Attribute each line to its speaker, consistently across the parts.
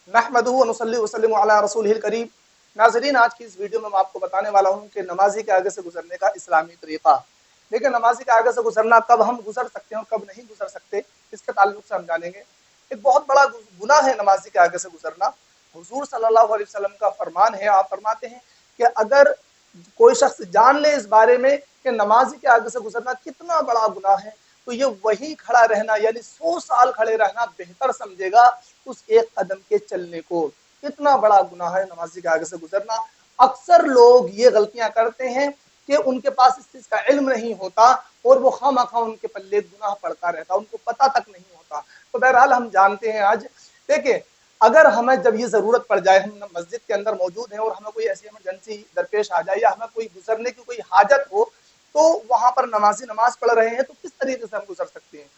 Speaker 1: नहमदुहु व नुसल्ली व नसल्लिमु अला रसूलिहिल करीम। नाज़रीन, आज की इस वीडियो में मैं आपको बताने वाला हूं कि नमाजी के आगे से गुजरने का इस्लामी तरीका। देखिए, नमाजी के आगे से गुजरना, कब हम गुजर सकते हैं और कब नहीं गुजर सकते, इसके ताल्लुक से हम जानेंगे। एक बहुत बड़ा गुनाह है नमाजी के आगे से गुजरना। हुजूर सल्लल्लाहु अलैहि वसल्लम का फरमान है, आप फरमाते हैं कि अगर कोई शख्स जान ले इस बारे में कि नमाजी के आगे से गुजरना कितना बड़ा गुनाह है, तो ये वही खड़ा रहना यानी 100 साल खड़े रहना बेहतर समझेगा उस एक कदम के चलने को। कितना बड़ा गुनाह है नमाजी के आगे से गुजरना। अक्सर लोग ये गलतियां करते हैं कि उनके पास इस चीज का इल्म नहीं होता और वो खामखा उनके पल्ले गुनाह पड़ता रहता, उनको पता तक नहीं होता। तो बहरहाल हम जानते हैं, आज देखिए, अगर हमें जब ये जरूरत पड़ जाए, हम मस्जिद के अंदर मौजूद हैं और हमें कोई ऐसी इमरजेंसी दरपेश आ जाए या हमें कोई गुजरने की कोई हाजत हो, तो वहां पर नमाजी नमाज पढ़ रहे हैं, तो किस तरीके से हम गुजर सकते हैं।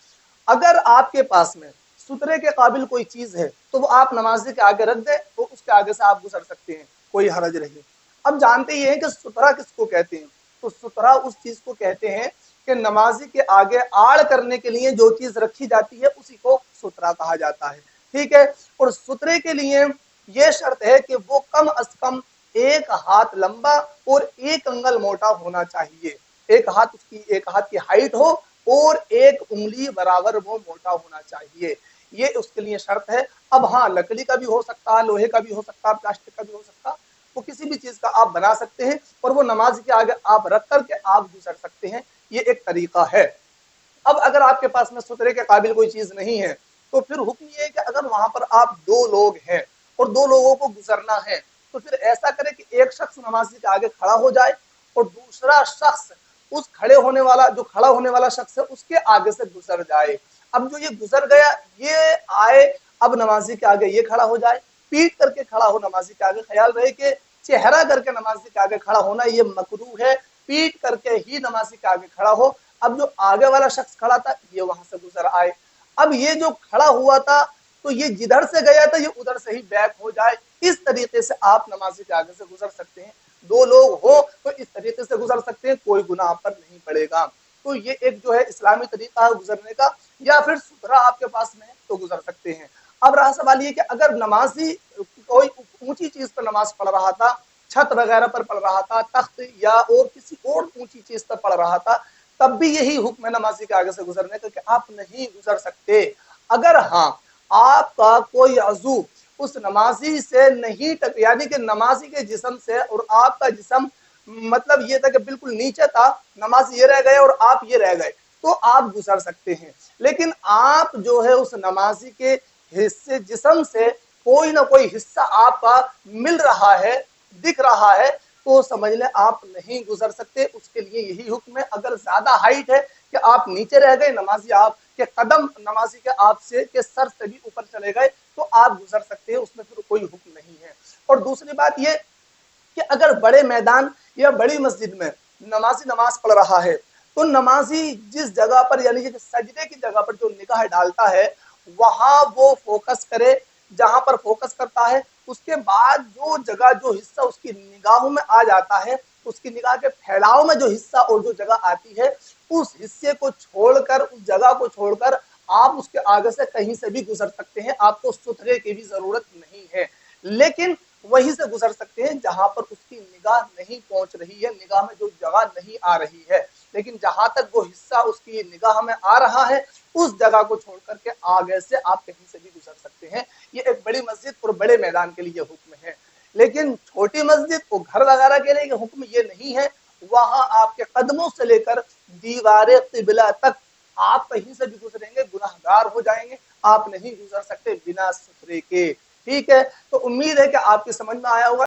Speaker 1: अगर आपके पास में सुतरे के काबिल कोई चीज है तो वो आप नमाजी के आगे रख दे, तो उसके आगे से आप गुजर सकते हैं, कोई हरज नहीं। अब जानते ही हैं कि सुतरा किसको कहते हैं। तो सुतरा उस चीज को कहते हैं कि नमाजी के आगे आड़ करने के लिए जो चीज रखी जाती है उसी को सुतरा कहा जाता है। ठीक है। और सुतरे के लिए यह शर्त है कि वो कम अज कम 1 हाथ लंबा और 1 अंगल मोटा होना चाहिए। एक हाथ की हाइट हो और 1 उंगली बराबर वो मोटा होना चाहिए, ये उसके लिए शर्त है। अब हाँ, लकड़ी का भी हो सकता है, लोहे का भी हो सकता है, प्लास्टिक का भी हो सकता है, वो किसी भी चीज का आप बना सकते हैं और वो नमाज के आगे आप रख करके आप गुजर सकते हैं, ये एक तरीका है। अब अगर आपके पास में सुतरे के काबिल कोई चीज नहीं है, तो फिर हुक्म ये है कि अगर वहां पर आप 2 लोग हैं और 2 लोगों को गुजरना है, तो फिर ऐसा करें कि एक शख्स नमाजी के आगे खड़ा हो जाए और दूसरा शख्स उस खड़ा होने वाला शख्स है उसके आगे से गुजर जाए। अब जो ये गुजर गया, ये आए, अब नमाजी के आगे ये खड़ा हो जाए, पीठ करके खड़ा हो नमाजी के आगे। ख्याल रहे कि चेहरा करके नमाजी के आगे खड़ा होना ये मकरूह है, पीठ करके ही नमाजी के आगे खड़ा हो। अब जो आगे वाला शख्स खड़ा था ये वहां से गुजर आए। अब ये जो खड़ा हुआ था, तो ये जिधर से गया था ये उधर से ही बैक हो जाए। इस तरीके से आप नमाजी के आगे से गुजर सकते हैं। 2 लोग हो तो इस तरीके से गुजर सकते हैं, कोई गुनाह पर नहीं पड़ेगा। तो ये एक जो है इस्लामी तरीका है गुजरने का। या फिर सुतरा आपके पास में है तो गुजर सकते हैं। अब रहा सवाल ये कि अगर नमाजी कोई ऊंची चीज पर नमाज पढ़ रहा था, छत वगैरह पर पढ़ रहा था, तख्त या और किसी और ऊंची चीज पर पढ़ रहा था, तब भी यही हुक्म है नमाजी के आगे से गुजरने का कि आप नहीं गुजर सकते। अगर हाँ, आपका कोई अज़ू उस नमाजी से नहीं टक, यानी कि नमाजी के जिस्म से और आपका जिस्म मतलब ये था कि बिल्कुल नीचे था, नमाजी ये रह गए और आप ये रह गए, तो आप गुजर सकते हैं। लेकिन आप जो है उस नमाजी के हिस्से जिस्म से कोई ना कोई हिस्सा आपका मिल रहा है, दिख रहा है, तो समझ लें आप नहीं गुजर सकते। उसके लिए यही हुक्म है। अगर ज्यादा हाइट है कि आप नीचे रह गए, नमाजी आप के कदम नमाजी के आपसे के सर से भी ऊपर चले गए, तो आप गुजर सकते हैं, उसमें फिर कोई हुक्म नहीं है। और दूसरी बात ये कि अगर बड़े मैदान या बड़ी मस्जिद में नमाजी नमाज पढ़ रहा है, तो नमाजी जिस जगह पर यानी कि सजदे की जगह पर जो निगाह डालता है वहां वो फोकस करे, जहां पर फोकस करता है उसके बाद जो जगह जो हिस्सा उसकी निगाहों में आ जाता है, उसकी निगाह के फैलाव में जो हिस्सा और जो जगह आती है, उस हिस्से को छोड़कर, उस जगह को छोड़कर आप उसके आगे से कहीं से भी गुजर सकते हैं, आपको सुतरे की भी जरूरत नहीं है। लेकिन वहीं से गुजर सकते हैं जहां पर उसकी निगाह नहीं पहुंच रही है, निगाह में जो जगह नहीं आ रही है। लेकिन जहां तक वो हिस्सा उसकी निगाह में आ रहा है, उस जगह को छोड़ करके आगे से आप कहीं से भी गुजर सकते हैं। ये एक बड़ी मस्जिद और बड़े मैदान के लिए हुक्म है। लेकिन छोटी मस्जिद और घर वगैरह के लिए हुक्म ये नहीं है। वहां आपके कदमों से लेकर दीवारे किबला तक आप कहीं से भी गुजरेंगे गुनाहगार हो जाएंगे, आप नहीं गुजर सकते बिना सुतरे के। ठीक है, तो उम्मीद है कि आपकी समझ में आया होगा।